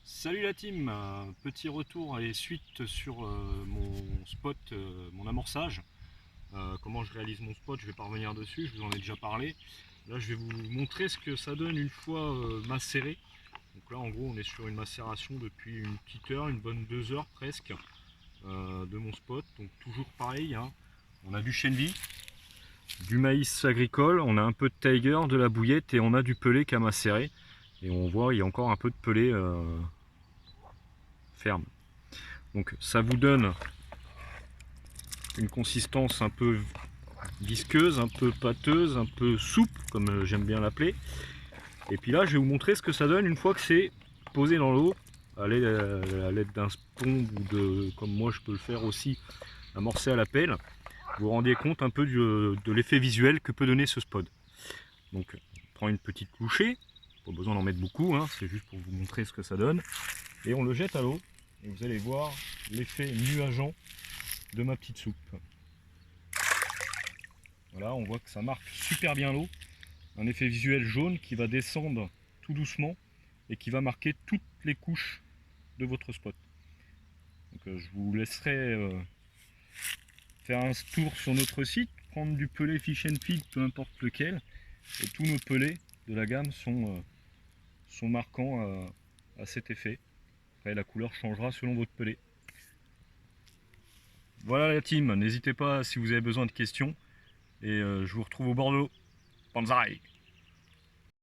Salut la team, petit retour et suite sur mon spot, mon amorçage. Comment je réalise mon spot, je vais pas revenir dessus, je vous en ai déjà parlé. Là je vais vous montrer ce que ça donne une fois macéré. Donc là en gros on est sur une macération depuis une petite heure, une bonne 2 heures presque de mon spot. Donc toujours pareil, hein. On a du chenvi, du maïs agricole, on a un peu de tiger, de la bouillette et on a du pelé qui a macéré. Et on voit il y a encore un peu de pelé ferme. Donc ça vous donne une consistance un peu visqueuse, un peu pâteuse, un peu souple, comme j'aime bien l'appeler. Et puis là, je vais vous montrer ce que ça donne une fois que c'est posé dans l'eau, à l'aide d'un spond ou de, comme moi je peux le faire aussi, amorcé à la pelle. Vous vous rendiez compte un peu de l'effet visuel que peut donner ce spot. Donc, on prend une petite louchée, pas besoin d'en mettre beaucoup, hein, c'est juste pour vous montrer ce que ça donne. Et on le jette à l'eau, et vous allez voir l'effet nuageant de ma petite soupe. Voilà, on voit que ça marque super bien l'eau. Un effet visuel jaune qui va descendre tout doucement et qui va marquer toutes les couches de votre spot. Donc, je vous laisserai faire un tour sur notre site, prendre du pelé Fish and Feed, peu importe lequel. Et tous nos pelés de la gamme sont marquants à cet effet. Après, la couleur changera selon votre pelé. Voilà la team, n'hésitez pas si vous avez besoin de questions. Et je vous retrouve au Bordeaux. Banzai!